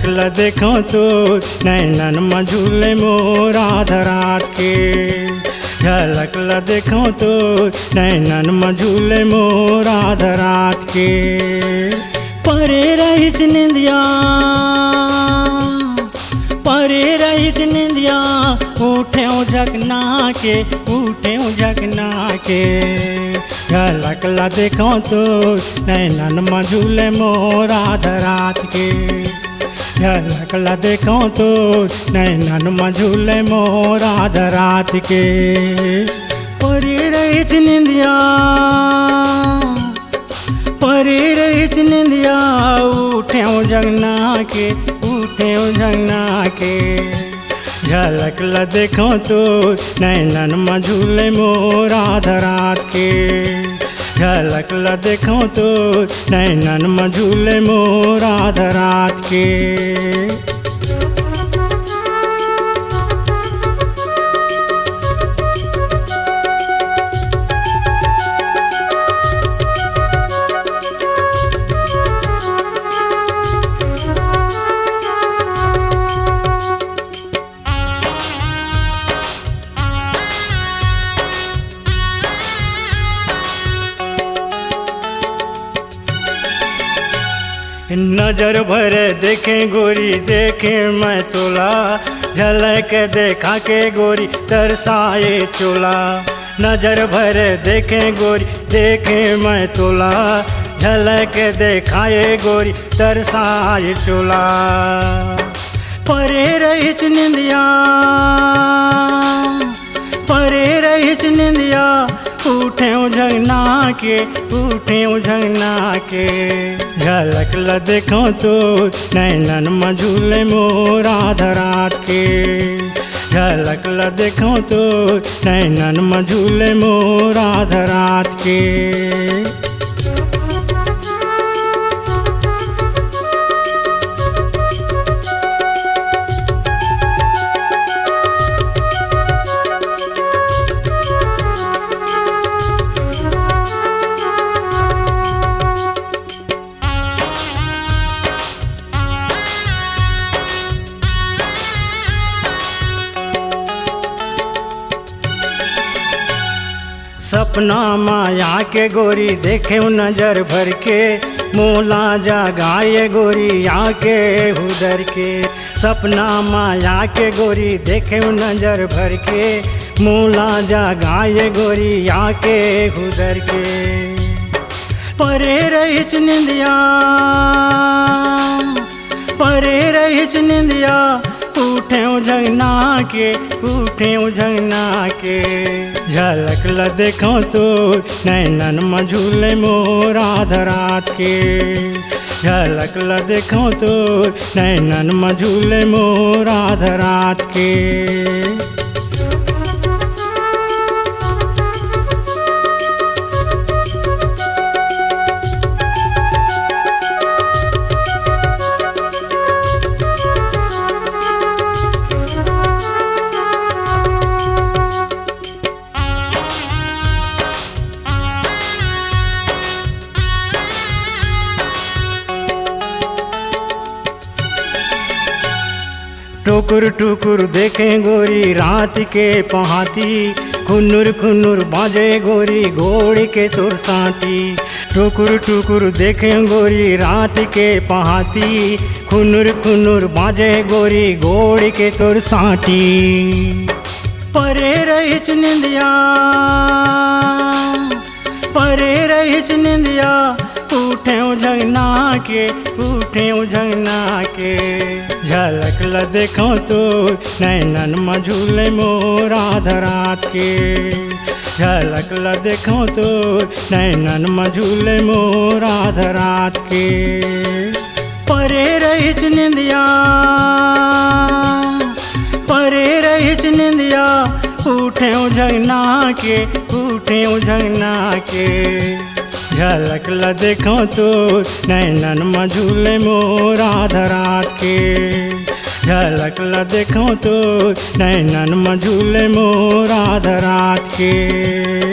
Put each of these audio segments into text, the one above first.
झलक ल देखो तो नैनन में झूले मोर आधा रात के। झलक ल देखो तो नैनन में झूले मोर आधा रात के। परे रहित निंदिया परे रहित निंदिया उठे जगना के उठे जगना के। झलक ल देखो तो नैनन में झूले मोर आधा रात के। झलक ल देखो तो नैनन में झूले मोर आधा रात के। परे रहित निंदिया परे रहित निंदिया उठे जगना के उठे जगना के। झलक ल देखो तो नैनन में झूले मोर आधा रात के। झलक ल देखो तो नैनन में झूले मोर आधा रात के। नजर भर देखे गोरी देखे मैं तोला। झलक देखा के गोरी तरसाए चोला। नजर भर देखे गोरी देखे मैं तोला। झलक देखाए गोरी तरसाए चोला। परे रहित निंदिया परे रहित निंदिया उठे जगना के उठे जगना के। झलक ल देखो तो नैनन में झूले मोर आधा रात के। झलक ल देखो तो नैनन में झूले मोर आधा रात के। सपना माया के गोरी देखे नजर भर के। मोला जगाए गोरी आके उधर के। सपना माया के गोरी देखे नजर भर के। मोला जगाए गोरी आके उधर के। परे रहित निंदिया परे रहित निंदिया उठे जगना के उठे जगना के। झलक ल देखो तो नैनन में झूले मोर आधा रात के। झलक ल देखो तो नैनन में झूले मोर आधा रात के। टुकुर टुकुर देखे गोरी रात के पहाती। खुन्नुर खुन्नुर बाजे गोरी घोड़ के तुर साटी। टुकुर टुकुर देखे गोरी रात के पहाती। खुन्नुर खुन्नुर बाजे गोरी घोड़ के तुर साटी। परे रहित निंदिया परे रहित निंदिया उठे जगना के उठे जगना के। झलक ल देखो तो नैनन में झूले मोर आधा रात के। झलक ल देखो तो नैनन में झूले मोर आधा रात के। परे रहित निंदिया परे रहित निंदिया उठे जगना के उठे जगना के। झलक ल देखो तो नैनन में झूले मोर आधा रात के। झलक ल देखो तो नैनन में झूले मोर आधा रात के।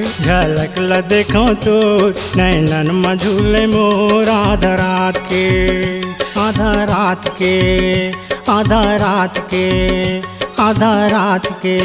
झलक ल देखो तो नैनन में झूले मोर आधा रात के। आधा रात के, आधा रात के, आधा रात के।